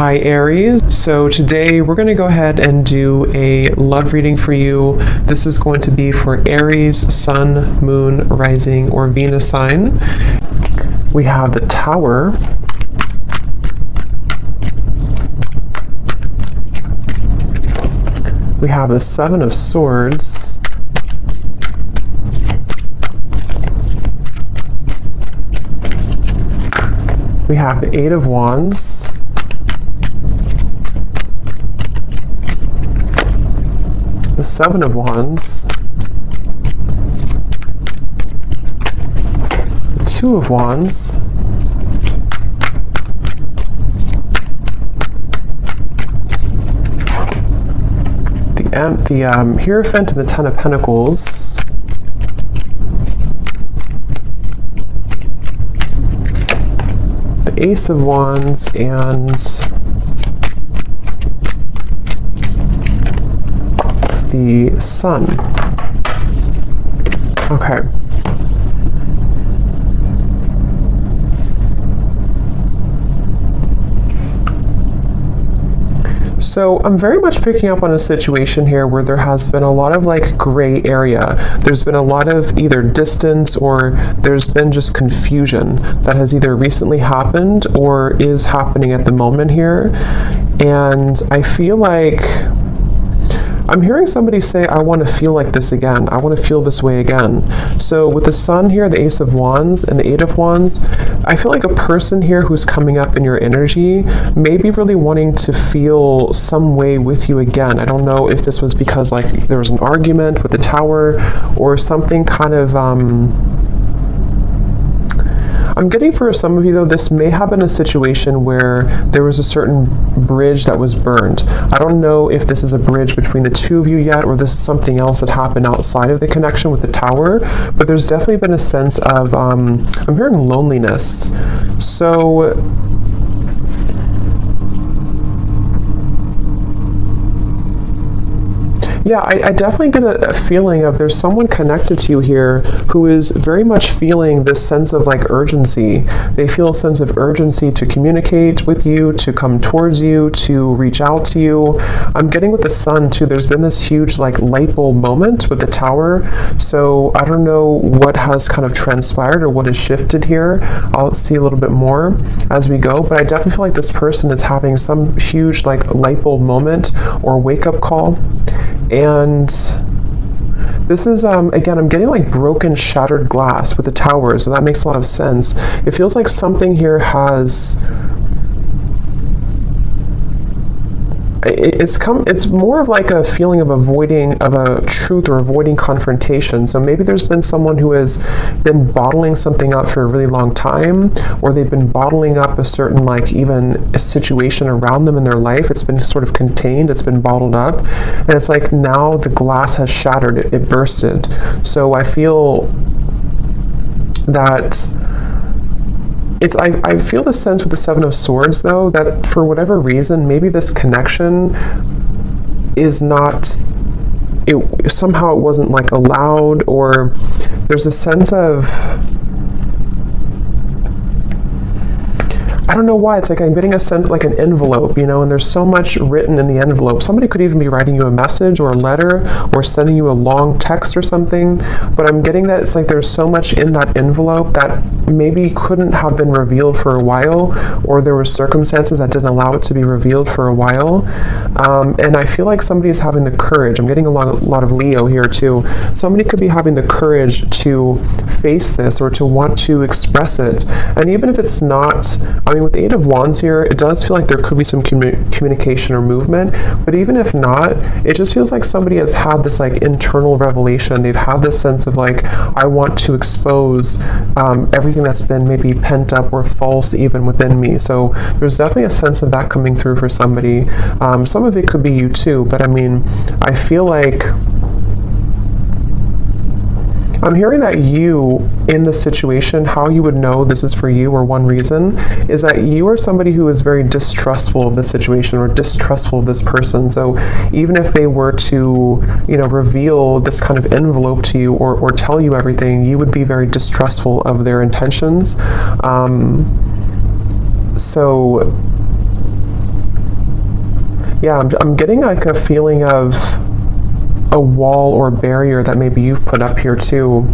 Hi Aries. So today we're going to go ahead and do a love reading for you. This is going to be for Aries, Sun, Moon, Rising, or Venus sign. We have the Tower. We have the Seven of Swords. We have the Eight of Wands. The Seven of Wands, the Two of Wands, the Hierophant and the Ten of Pentacles, the Ace of Wands, and the Sun. Okay. So I'm very much picking up on a situation here where there has been a lot of like gray area. There's been a lot of either distance or there's been just confusion that has either recently happened or is happening at the moment here. And I feel like I'm hearing somebody say, I want to feel like this again. I want to feel this way again. So with the Sun here, the Ace of Wands, and the Eight of Wands, I feel like a person here who's coming up in your energy may be really wanting to feel some way with you again. I don't know if this was because like there was an argument with the Tower or something kind of, I'm getting for some of you though, this may have been a situation where there was a certain bridge that was burned. I don't know if this is a bridge between the two of you yet, or this is something else that happened outside of the connection with the Tower, but there's definitely been a sense of, I'm hearing loneliness. So, yeah, I definitely get a feeling of there's someone connected to you here who is very much feeling this sense of like urgency. They feel a sense of urgency to communicate with you, to come towards you, to reach out to you. I'm getting with the Sun too, there's been this huge like light bulb moment with the Tower. So I don't know what has kind of transpired or what has shifted here. I'll see a little bit more as we go, but I definitely feel like this person is having some huge like light bulb moment or wake up call. And this is, again, I'm getting like broken, shattered glass with the Tower, so that makes a lot of sense. It feels like something here has, it's more of like a feeling of avoiding of a truth or avoiding confrontation. So maybe there's been someone who has been bottling something up for a really long time, or they've been bottling up a certain like even a situation around them in their life. It's been sort of contained, it's been bottled up, and it's like now the glass has shattered, it bursted. So I feel that I feel the sense with the Seven of Swords, though, that for whatever reason, maybe this connection is not, somehow it wasn't like allowed, or there's a sense of, I don't know why, it's like I'm getting a sense like an envelope, you know, and there's so much written in the envelope. Somebody could even be writing you a message or a letter or sending you a long text or something, but I'm getting that it's like there's so much in that envelope that maybe couldn't have been revealed for a while, or there were circumstances that didn't allow it to be revealed for a while. And I feel like somebody is having the courage. I'm getting a lot of Leo here too. Somebody could be having the courage to face this or to want to express it. And even if it's not, I mean, with the Eight of Wands here, it does feel like there could be some communication or movement, but even if not, it just feels like somebody has had this like internal revelation. They've had this sense of like, I want to expose everything that's been maybe pent up or false even within me. So there's definitely a sense of that coming through for somebody. Some of it could be you too, but I mean, I feel like I'm hearing that you, in this situation, how you would know this is for you, or one reason, is that you are somebody who is very distrustful of the situation or distrustful of this person. So even if they were to, you know, reveal this kind of envelope to you or tell you everything, you would be very distrustful of their intentions. So Yeah, I'm getting like a feeling of a wall or barrier that maybe you've put up here too.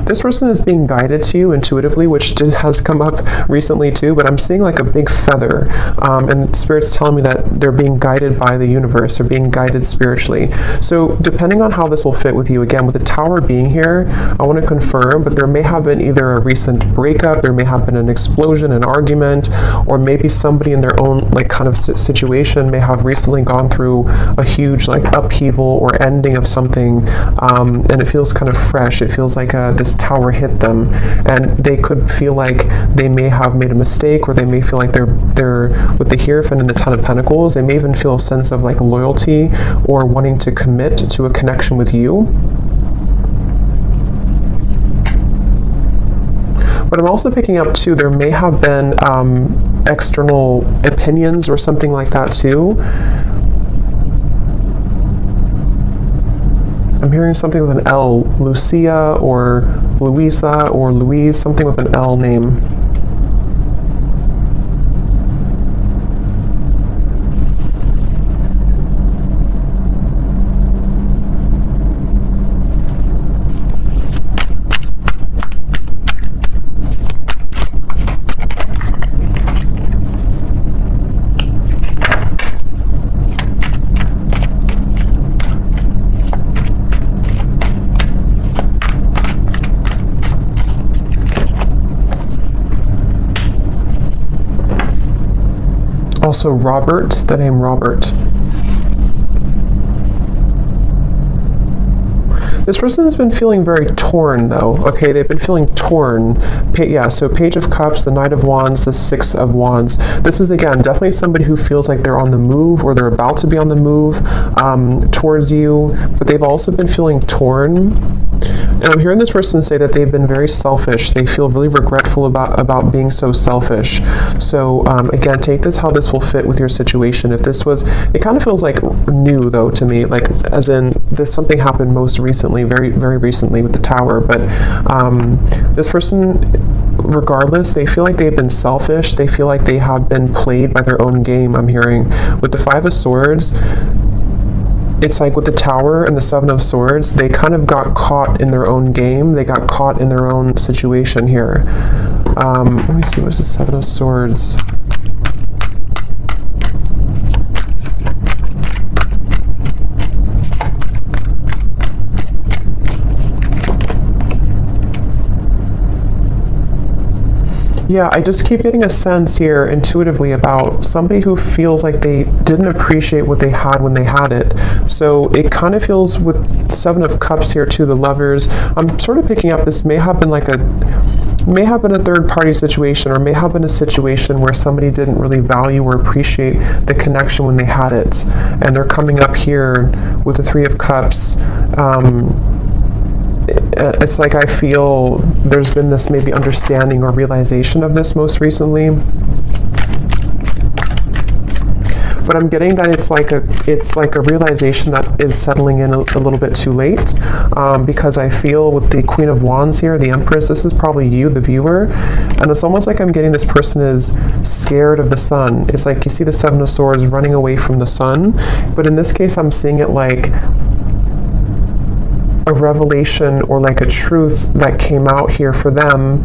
This person is being guided to you intuitively, which has come up recently too, but I'm seeing like a big feather. And Spirit's telling me that they're being guided by the universe, they're being guided spiritually. So depending on how this will fit with you, again, with the Tower being here, I want to confirm, but there may have been either a recent breakup, there may have been an explosion, an argument, or maybe somebody in their own like kind of situation may have recently gone through a huge like upheaval or ending of something, and it feels kind of fresh. It feels like this tower hit them, and they could feel like they may have made a mistake, or they may feel like they're with the Hierophant and the Ten of Pentacles, they may even feel a sense of like loyalty or wanting to commit to a connection with you. But I'm also picking up too, there may have been external opinions or something like that too. I'm hearing something with an L, Lucia or Louisa or Louise, something with an L name. Also Robert, the name Robert. This person has been feeling very torn though, okay? They've been feeling torn. Yeah, so Page of Cups, the Knight of Wands, the Six of Wands. This is, again, definitely somebody who feels like they're on the move, or they're about to be on the move towards you, but they've also been feeling torn. And I'm hearing this person say that they've been very selfish. They feel really regretful about being so selfish. So again, take this how this will fit with your situation. If this was, it kind of feels like new though to me, like as in this something happened most recently, very, very recently with the Tower. But this person, regardless, they feel like they've been selfish. They feel like they have been played by their own game, I'm hearing. With the Five of Swords, it's like with the Tower and the Seven of Swords, they kind of got caught in their own game. They got caught in their own situation here. Let me see, what's the Seven of Swords? Yeah, I just keep getting a sense here intuitively about somebody who feels like they didn't appreciate what they had when they had it. So it kind of feels with Seven of Cups here too, the Lovers. I'm sort of picking up this may have been a third party situation, or may have been a situation where somebody didn't really value or appreciate the connection when they had it. And they're coming up here with the Three of Cups. It's like I feel there's been this maybe understanding or realization of this most recently. But I'm getting that it's like a realization that is settling in a little bit too late, because I feel with the Queen of Wands here, the Empress, this is probably you, the viewer, and it's almost like I'm getting this person is scared of the sun. It's like you see the Seven of Swords running away from the sun, but in this case I'm seeing it like a revelation or like a truth that came out here for them,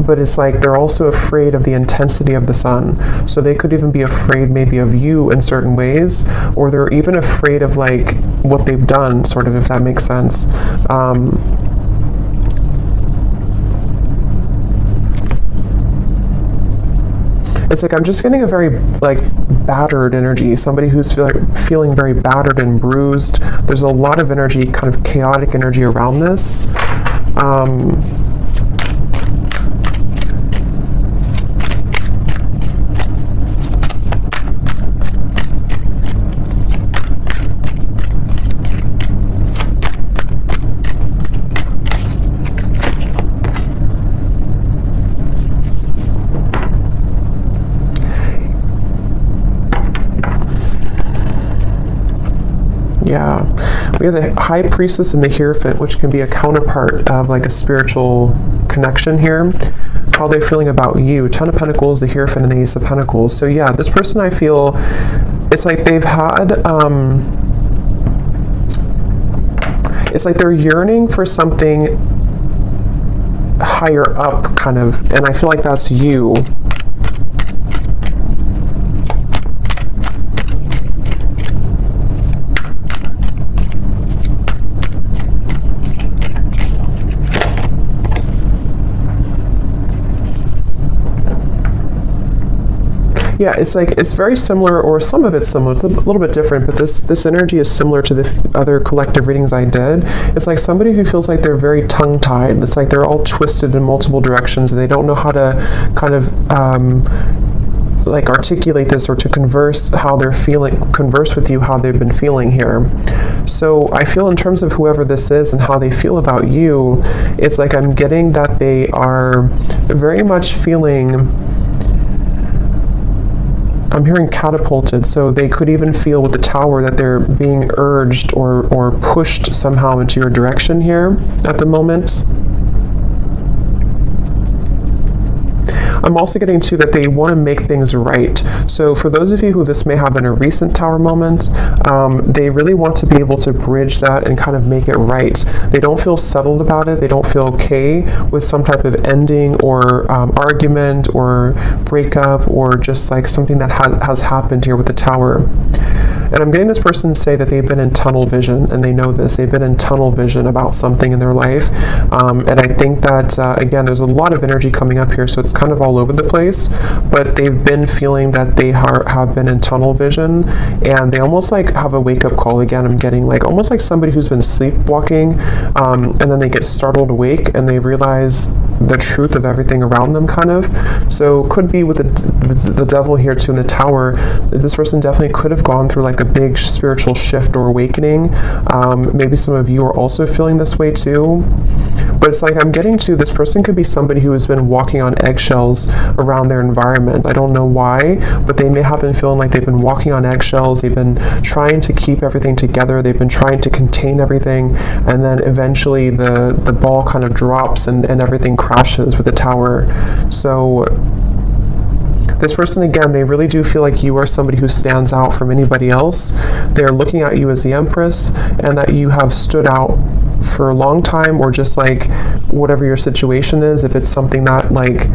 but it's like they're also afraid of the intensity of the sun. So they could even be afraid maybe of you in certain ways, or they're even afraid of like what they've done, sort of, if that makes sense. It's like I'm just getting a very like battered energy, somebody who's feeling very battered and bruised. There's a lot of energy, kind of chaotic energy around this. Yeah, we have the High Priestess and the Hierophant, which can be a counterpart of like a spiritual connection here. how they're feeling about you. 10 of Pentacles, the Hierophant, and the Ace of Pentacles. So yeah, this person, I feel, it's like they've had, it's like they're yearning for something higher up, kind of, and I feel like that's you. Yeah, it's like, it's very similar, or some of it's similar. It's a little bit different, but this energy is similar to the other collective readings I did. It's like somebody who feels like they're very tongue-tied. It's like they're all twisted in multiple directions, and they don't know how to kind of like articulate this, or to converse how they're feeling, converse with you how they've been feeling here. So I feel, in terms of whoever this is and how they feel about you, it's like I'm getting that they are very much feeling, I'm hearing catapulted, so they could even feel with the Tower that they're being urged or pushed somehow into your direction here at the moment. I'm also getting too that they want to make things right. So for those of you who this may have been a recent Tower moment, they really want to be able to bridge that and kind of make it right. They don't feel settled about it. They don't feel okay with some type of ending or argument or breakup, or just like something that has happened here with the Tower. And I'm getting this person say that they've been in tunnel vision, and they know this. They've been in tunnel vision about something in their life. And I think that, again, there's a lot of energy coming up here, so it's kind of all over the place. But they've been feeling that they have been in tunnel vision, and they almost like have a wake-up call. Again, I'm getting like almost like somebody who's been sleepwalking, and then they get startled awake, and they realize the truth of everything around them, kind of. So could be with the devil here too in the Tower. This person definitely could have gone through like a big spiritual shift or awakening. Maybe some of you are also feeling this way too. But it's like I'm getting to, this person could be somebody who has been walking on eggshells around their environment. I don't know why, but they may have been feeling like they've been walking on eggshells. They've been trying to keep everything together. They've been trying to contain everything, and then eventually the ball kind of drops and everything crashes with the Tower. So this person, again, they really do feel like you are somebody who stands out from anybody else. They're looking at you as the Empress, and that you have stood out for a long time, or just like whatever your situation is. If it's something that like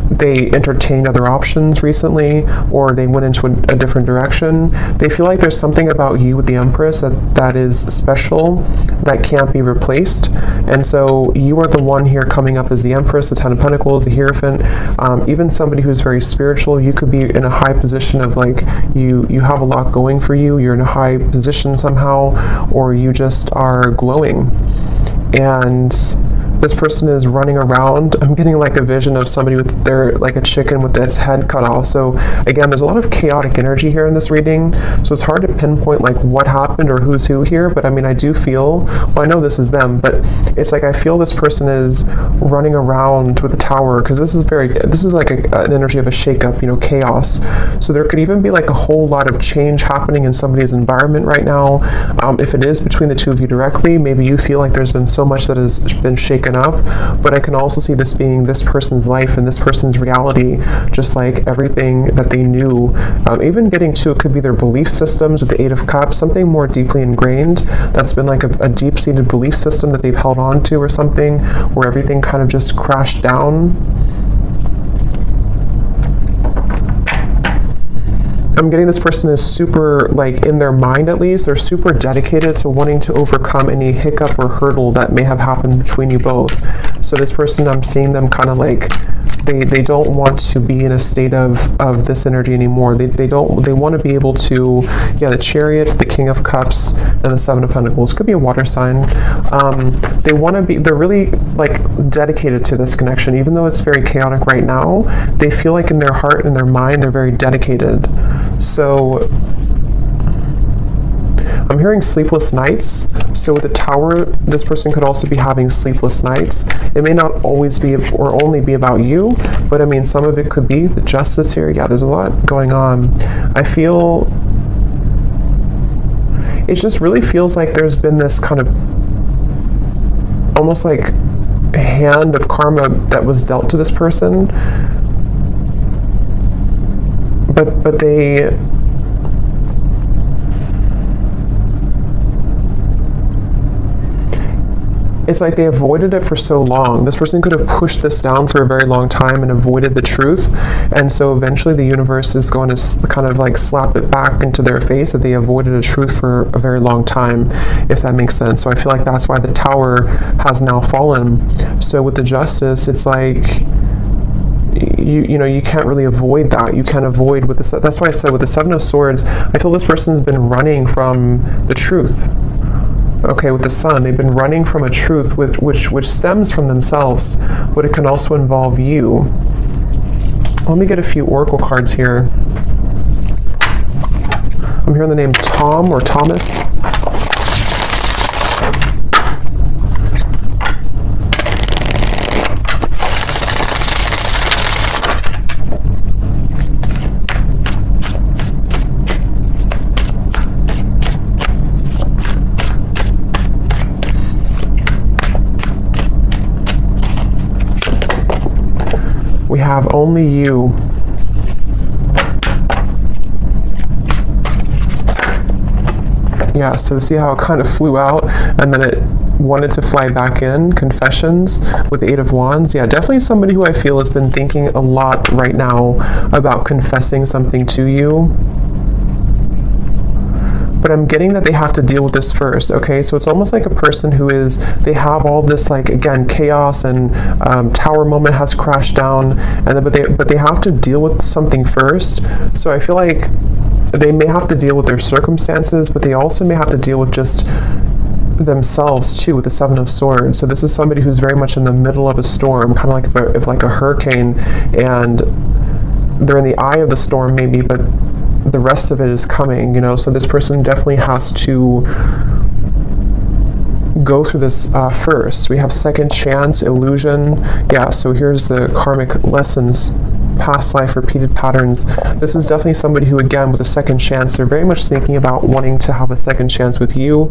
they entertained other options recently, or they went into a different direction, they feel like there's something about you with the Empress that is special, that can't be replaced. And so you are the one here coming up as the Empress, the 10 of Pentacles, the Hierophant. Even somebody who's very spiritual, you could be in a high position of like you have a lot going for you, you're in a high position somehow, or you just are glowing. And this person is running around. I'm getting like a vision of somebody with their, like a chicken with its head cut off. So again, there's a lot of chaotic energy here in this reading. So it's hard to pinpoint like what happened or who's who here. But I mean, I do feel, well, I know this is them, but it's like I feel this person is running around with the Tower, because this is like an energy of a shakeup, you know, chaos. So there could even be like a whole lot of change happening in somebody's environment right now. If it is between the two of you directly, maybe you feel like there's been so much that has been shaken up, but I can also see this being this person's life and this person's reality, just like everything that they knew. Even getting to, it could be their belief systems with the 8 of Cups, something more deeply ingrained that's been like a deep-seated belief system that they've held on to, or something where everything kind of just crashed down. I'm getting this person is super, like in their mind at least, they're super dedicated to wanting to overcome any hiccup or hurdle that may have happened between you both. So this person, I'm seeing them kind of like, they don't want to be in a state of this energy anymore. They want to be able to, yeah, the Chariot, the King of Cups, and the 7 of Pentacles. Could be a water sign. They want to be, they're really like dedicated to this connection. Even though it's very chaotic right now, they feel like in their heart and their mind, they're very dedicated. So I'm hearing sleepless nights. So with the Tower, this person could also be having sleepless nights. It may not always be or only be about you, but I mean, some of it could be the Justice here. Yeah, there's a lot going on. I feel it just really feels like there's been this kind of almost like hand of karma that was dealt to this person, but they it's like they avoided it for so long. This person could have pushed this down for a very long time and avoided the truth, and so eventually the universe is going to kind of like slap it back into their face that they avoided a truth for a very long time, if that makes sense. So I feel like that's why the Tower has now fallen. So with the Justice, it's like you know, you can't really avoid that. You can't avoid with the, that's why I said with the Seven of Swords, I feel this person's been running from the truth. Okay, with the Sun, they've been running from a truth which stems from themselves, but it can also involve you. Let me get a few oracle cards here. I'm hearing the name Tom or Thomas. We have only you. Yeah, so see how it kind of flew out and then it wanted to fly back in. Confessions with the Eight of Wands. Yeah, definitely somebody who I feel has been thinking a lot right now about confessing something to you. But I'm getting that they have to deal with this first, okay? So it's almost like a person who is, they have all this, like, again, chaos and Tower moment has crashed down, and then, but they have to deal with something first. So I feel like they may have to deal with their circumstances, but they also may have to deal with just themselves too, with the Seven of Swords. So this is somebody who's very much in the middle of a storm, kind of like if like a hurricane, and they're in the eye of the storm maybe, but the rest of it is coming, you know. So this person definitely has to go through this first. We have second chance, illusion. Yeah, so here's the karmic lessons, past life, repeated patterns. This is definitely somebody who, again, with a second chance, they're very much thinking about wanting to have a second chance with you.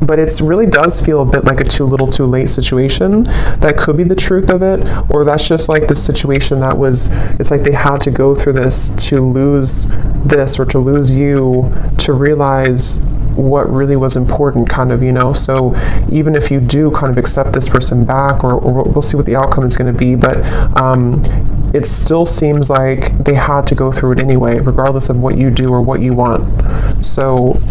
But it really does feel a bit like a too little too late situation. That could be the truth of it, or that's just like the situation that was, it's like they had to go through this to lose this or to lose you to realize what really was important, kind of, you know. So even if you do kind of accept this person back, or we'll see what the outcome is going to be, but it still seems like they had to go through it anyway, regardless of what you do or what you want. So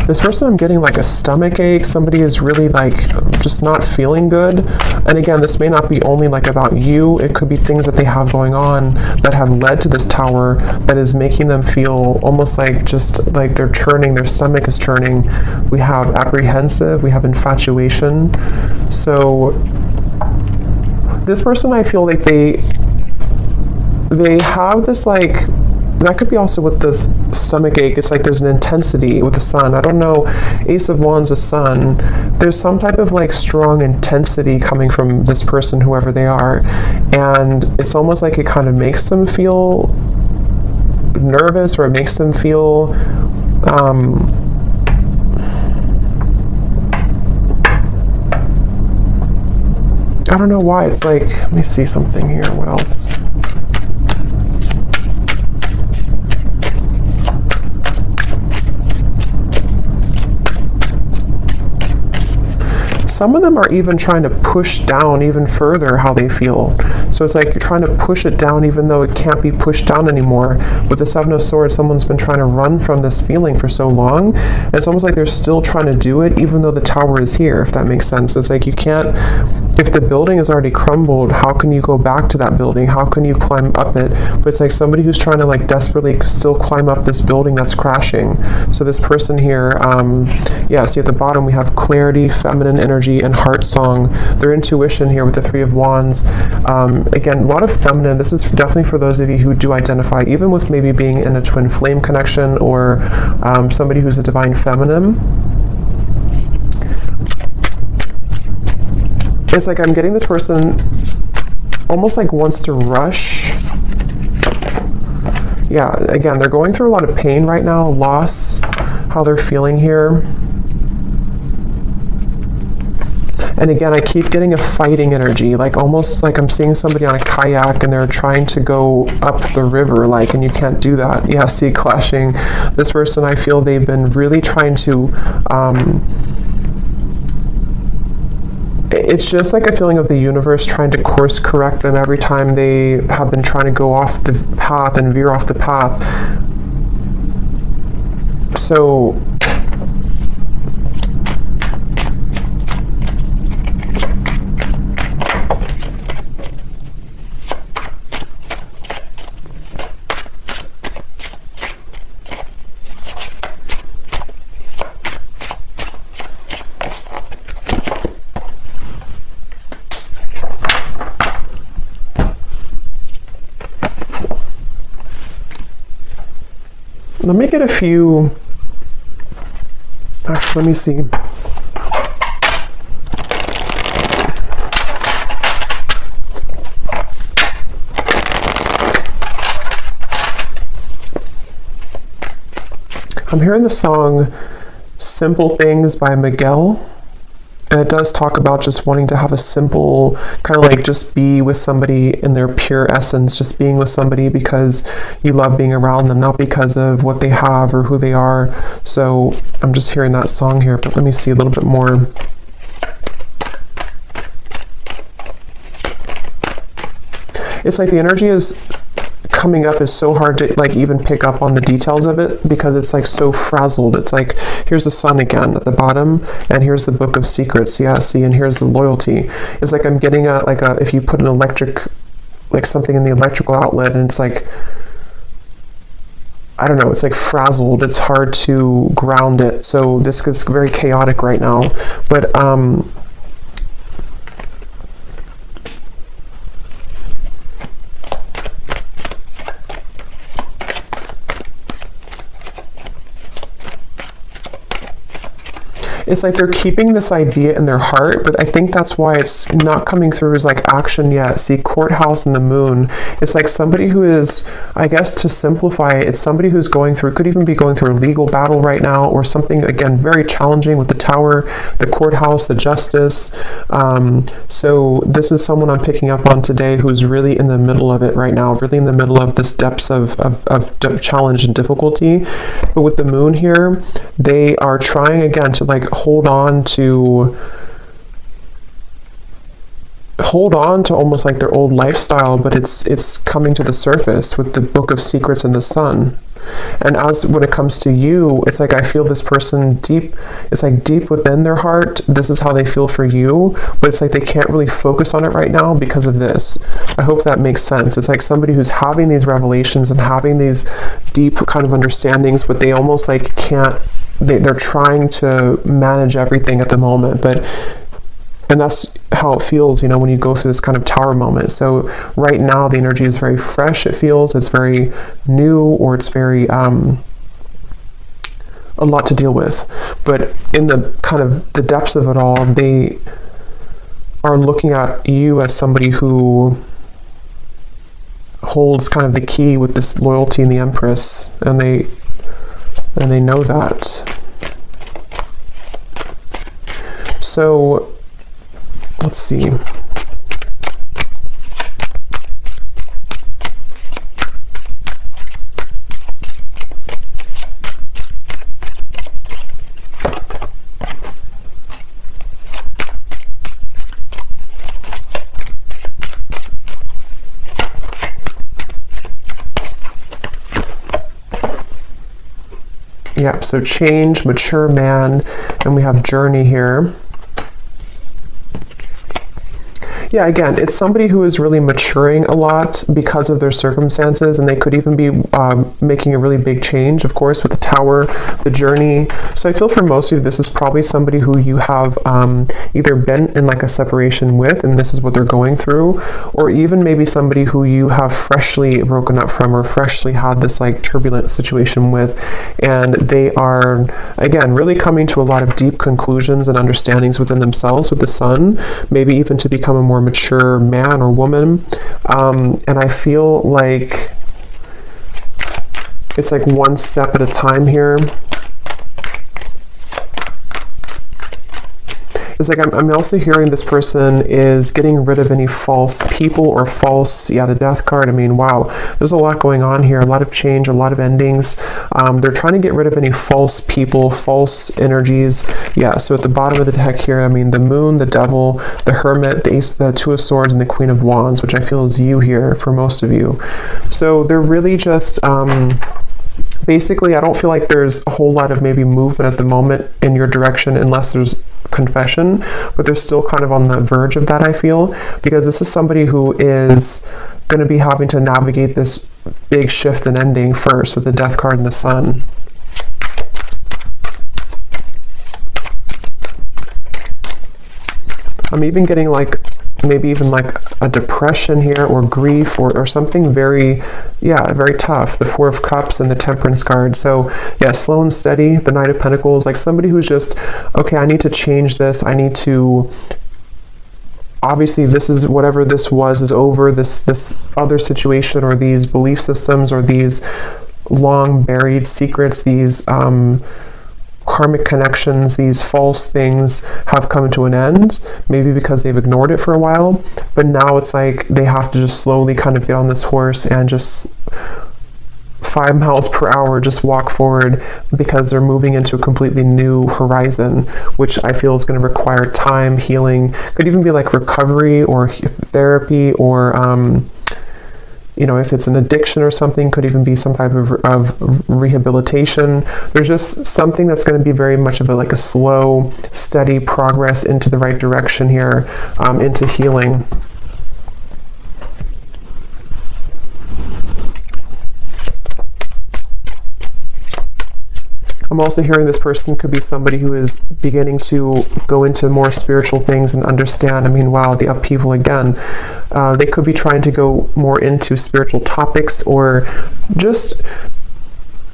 this person, I'm getting like a stomach ache. Somebody is really like just not feeling good. And again, this may not be only like about you. It could be things that they have going on that have led to this Tower that is making them feel almost like just like they're churning, their stomach is churning. We have apprehensive, we have infatuation. So this person, I feel like they have this like, that could be also with this stomach ache. It's like there's an intensity with the Sun. I don't know, Ace of Wands, the Sun. There's some type of like strong intensity coming from this person, whoever they are. And it's almost like it kind of makes them feel nervous, or it makes them feel I don't know why. It's like, let me see something here. What else? Some of them are even trying to push down even further how they feel. So it's like you're trying to push it down even though it can't be pushed down anymore. With the Seven of Swords, someone's been trying to run from this feeling for so long, and it's almost like they're still trying to do it even though the Tower is here, if that makes sense. So it's like you can't, if the building is already crumbled, how can you go back to that building? How can you climb up it? But it's like somebody who's trying to like desperately still climb up this building that's crashing. So this person here, yeah, see at the bottom we have clarity, feminine energy, and heart song. Their intuition here with the Three of Wands. Again, a lot of feminine. This is definitely for those of you who do identify even with maybe being in a twin flame connection, or somebody who's a divine feminine. It's like I'm getting this person almost like wants to rush. Yeah, again, they're going through a lot of pain right now, loss, how they're feeling here. And again, I keep getting a fighting energy, like almost like I'm seeing somebody on a kayak and they're trying to go up the river, like, and you can't do that. Yeah, see, clashing. This person, I feel they've been really trying to, it's just like a feeling of the universe trying to course correct them every time they have been trying to go off the path and veer off the path. So let me get a few. Actually, let me see. I'm hearing the song Simple Things by Miguel. And it does talk about just wanting to have a simple, kind of like just be with somebody in their pure essence, just being with somebody because you love being around them, not because of what they have or who they are. So I'm just hearing that song here, but let me see a little bit more. It's like the energy is coming up is so hard to like even pick up on the details of it because it's like so frazzled. It's like, here's the sun again at the bottom, and here's the book of secrets. Yeah, see, and here's the loyalty. It's like I'm getting if you put an electric, like something in the electrical outlet, and it's like, I don't know, it's like frazzled. It's hard to ground it. So this is very chaotic right now. But it's like they're keeping this idea in their heart, but I think that's why it's not coming through as like action yet. See, courthouse and the moon. It's like somebody who is, I guess to simplify it, it's somebody who's going through, could even be going through a legal battle right now, or something, again, very challenging with the tower, the courthouse, the justice. So this is someone I'm picking up on today who's really in the middle of it right now, really in the middle of this depths of challenge and difficulty. But with the moon here, they are trying again to like hold on to almost like their old lifestyle, but it's coming to the surface with the book of secrets and the sun. And as when it comes to you, it's like I feel this person deep, it's like deep within their heart, this is how they feel for you, but it's like they can't really focus on it right now because of this. I hope that makes sense. It's like somebody who's having these revelations and having these deep kind of understandings, but they almost like can't, they're trying to manage everything at the moment, and that's how it feels, you know, when you go through this kind of tower moment. So right now the energy is very fresh, it feels, it's very new, or it's very a lot to deal with. But in the kind of the depths of it all, they are looking at you as somebody who holds kind of the key with this loyalty and the Empress, and they know that. So let's see. Yeah, so change, mature man, and we have journey here. Yeah, again, it's somebody who is really maturing a lot because of their circumstances, and they could even be making a really big change, of course, with the tower, the journey. So I feel for most of you, this is probably somebody who you have either been in like a separation with, and this is what they're going through, or even maybe somebody who you have freshly broken up from or freshly had this like turbulent situation with, and they are, again, really coming to a lot of deep conclusions and understandings within themselves with the sun, maybe even to become a more mature man or woman. And I feel like it's like one step at a time here. It's like I'm also hearing this person is getting rid of any false people or false, the death card. I mean, wow, there's a lot going on here, a lot of change, a lot of endings. They're trying to get rid of any false people, false energies. Yeah, so at the bottom of the deck here, I mean, the moon, the devil, the hermit, the ace, the two of swords, and the queen of wands, which I feel is you here for most of you. So they're really just, basically, I don't feel like there's a whole lot of maybe movement at the moment in your direction unless there's confession, but they're still kind of on the verge of that, I feel, because this is somebody who is going to be having to navigate this big shift and ending first with the death card and the sun. I'm even getting like maybe even like a depression here or grief or something very, very tough. The Four of Cups and the Temperance card. So yeah, slow and steady, the Knight of Pentacles, like somebody who's just, okay, I need to change this. I need to, obviously this is whatever this was is over, this other situation or these belief systems or these long buried secrets, these karmic connections, these false things have come to an end, maybe because they've ignored it for a while, but now it's like they have to just slowly kind of get on this horse and just 5 miles per hour just walk forward, because they're moving into a completely new horizon, which I feel is going to require time, healing, could even be like recovery or therapy, or if it's an addiction or something, could even be some type of rehabilitation. There's just something that's going to be very much of a slow, steady progress into the right direction here, into healing. I'm also hearing this person could be somebody who is beginning to go into more spiritual things and understand. I mean, wow, the upheaval again. They could be trying to go more into spiritual topics, or just,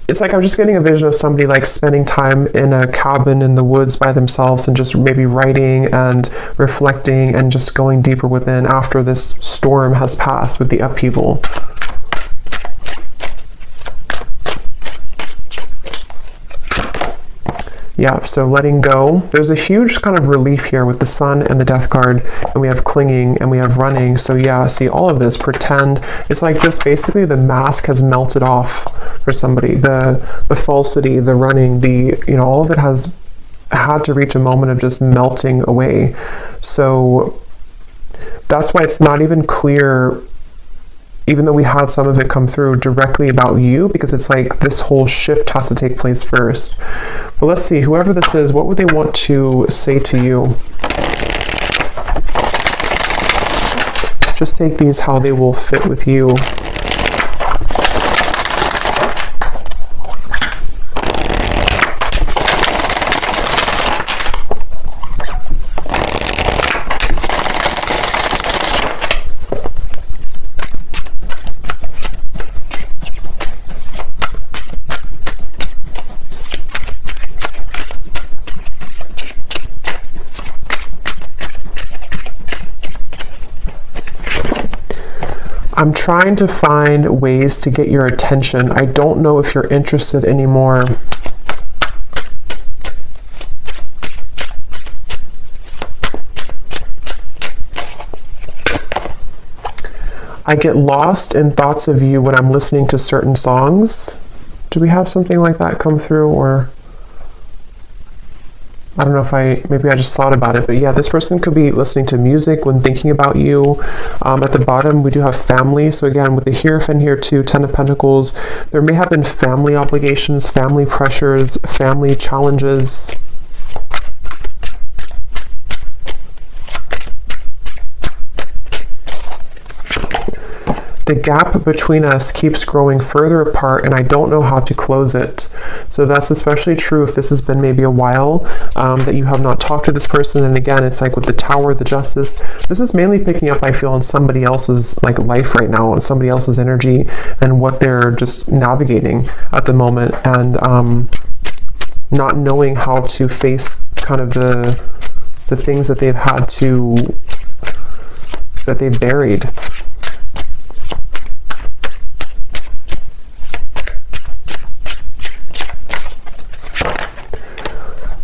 it's like I'm just getting a vision of somebody like spending time in a cabin in the woods by themselves and just maybe writing and reflecting and just going deeper within after this storm has passed with the upheaval. Yeah, so letting go. There's a huge kind of relief here with the sun and the death card, and we have clinging and we have running. So yeah, see all of this, pretend. It's like just basically the mask has melted off for somebody. The falsity, the running, all of it has had to reach a moment of just melting away. So that's why it's not even clear, even though we had some of it come through directly about you, because it's like this whole shift has to take place first. But let's see, whoever this is, what would they want to say to you? Just take these how they will fit with you. I'm trying to find ways to get your attention. I don't know if you're interested anymore. I get lost in thoughts of you when I'm listening to certain songs. Do we have something like that come through? Or I don't know if maybe I just thought about it, but yeah, this person could be listening to music when thinking about you. At the bottom, we do have family. So again, with the Hierophant here too, 10 of Pentacles, there may have been family obligations, family pressures, family challenges. The gap between us keeps growing further apart, and I don't know how to close it. So that's especially true if this has been maybe a while that you have not talked to this person. And again, it's like with the Tower, the Justice, this is mainly picking up, I feel, on somebody else's like life right now, on somebody else's energy and what they're just navigating at the moment, and not knowing how to face kind of the things that they've had to, that they've buried.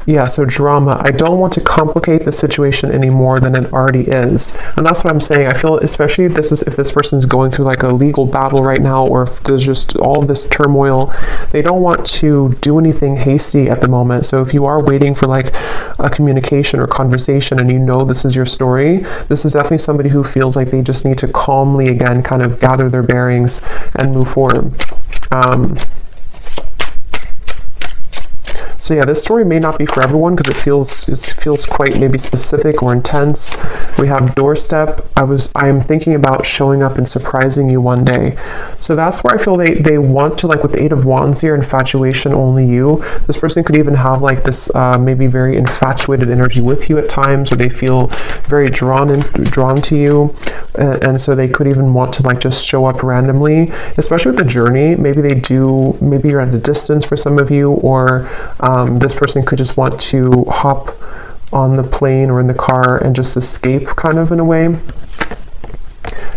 Yeah, so drama. I don't want to complicate the situation any more than it already is. And that's what I'm saying. I feel, especially if this person's going through like a legal battle right now, or if there's just all of this turmoil, they don't want to do anything hasty at the moment. So if you are waiting for like a communication or conversation and you know this is your story, this is definitely somebody who feels like they just need to calmly again kind of gather their bearings and move forward. So yeah, this story may not be for everyone because it feels quite maybe specific or intense. We have doorstep. I am thinking about showing up and surprising you one day. So that's where I feel they want to, like with the Eight of Wands here, infatuation, only you. This person could even have like this maybe very infatuated energy with you at times, or they feel very drawn to you. And so they could even want to like just show up randomly, especially with the journey. Maybe you're at a distance for some of you, or this person could just want to hop on the plane or in the car and just escape kind of in a way.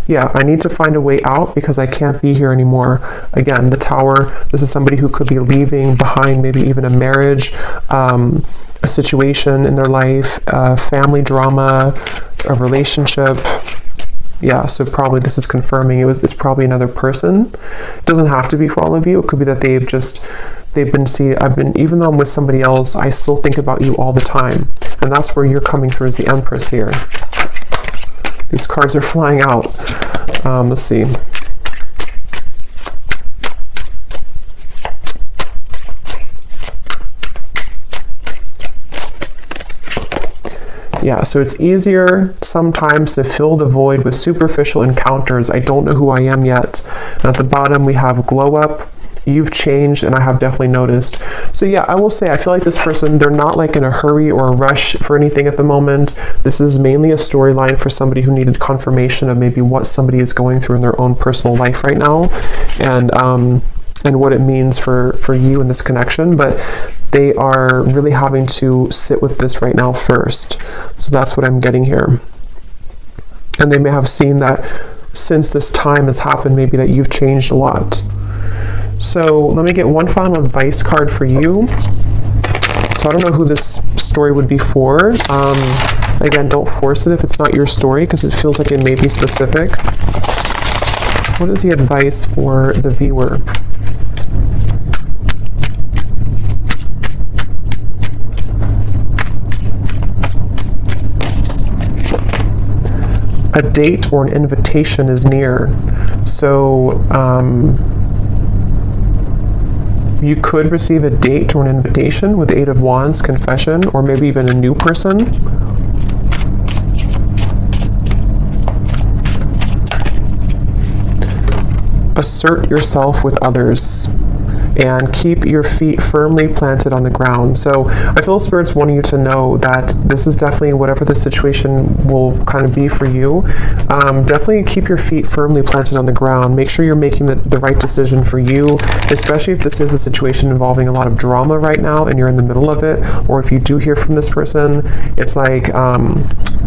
Yeah, I need to find a way out because I can't be here anymore. Again, the Tower, this is somebody who could be leaving behind maybe even a marriage, a situation in their life, family drama, a relationship. Yeah, so probably this is confirming it's probably another person. It doesn't have to be for all of you. It could be that even though I'm with somebody else, I still think about you all the time. And that's where you're coming through as the Empress here. These cards are flying out. Let's see. Yeah, so it's easier sometimes to fill the void with superficial encounters. I don't know who I am yet. And at the bottom we have glow up. You've changed, and I have definitely noticed. So yeah, I will say I feel like this person, they're not like in a hurry or a rush for anything at the moment. This is mainly a storyline for somebody who needed confirmation of maybe what somebody is going through in their own personal life right now, and what it means for you in this connection. But they are really having to sit with this right now first. So that's what I'm getting here. And they may have seen that since this time has happened, maybe that you've changed a lot. So let me get one final advice card for you. So I don't know who this story would be for. Again, don't force it if it's not your story, because it feels like it may be specific. What is the advice for the viewer? A date or an invitation is near. So you could receive a date or an invitation with the Eight of Wands, confession, or maybe even a new person. Assert yourself with others and keep your feet firmly planted on the ground. So I feel Spirit's wanting you to know that this is definitely, whatever the situation will kind of be for you, definitely keep your feet firmly planted on the ground. Make sure you're making the right decision for you, especially if this is a situation involving a lot of drama right now and you're in the middle of it, or if you do hear from this person, it's like,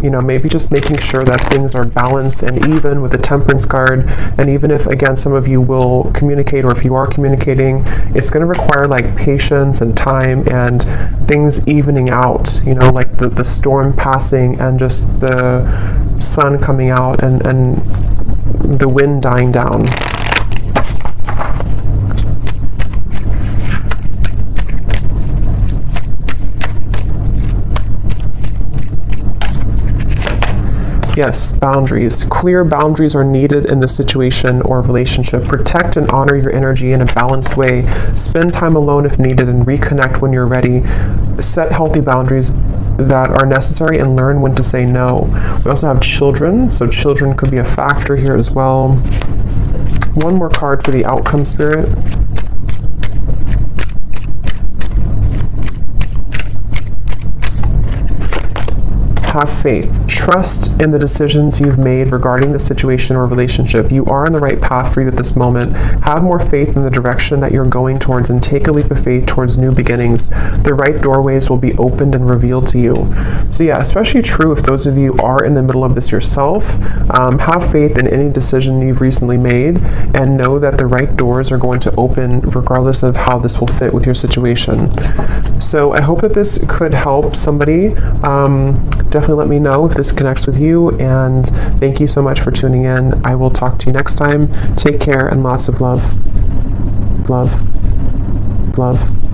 maybe just making sure that things are balanced and even with the Temperance card. And even if, again, some of you will communicate, or if you are communicating, it's going to require like patience and time and things evening out, like the storm passing and just the sun coming out and the wind dying down. Yes, boundaries. Clear boundaries are needed in this situation or relationship. Protect and honor your energy in a balanced way. Spend time alone if needed and reconnect when you're ready. Set healthy boundaries that are necessary and learn when to say no. We also have children, so children could be a factor here as well. One more card for the outcome, Spirit. have faith. Trust in the decisions you've made regarding the situation or relationship. You are on the right path for you at this moment. Have more faith in the direction that you're going towards and take a leap of faith towards new beginnings. The right doorways will be opened and revealed to you. So yeah, especially true if those of you are in the middle of this yourself. Have faith in any decision you've recently made and know that the right doors are going to open regardless of how this will fit with your situation. So I hope that this could help somebody. Definitely let me know if this connects with you, and thank you so much for tuning in. I will talk to you next time. Take care and lots of love. Love. Love.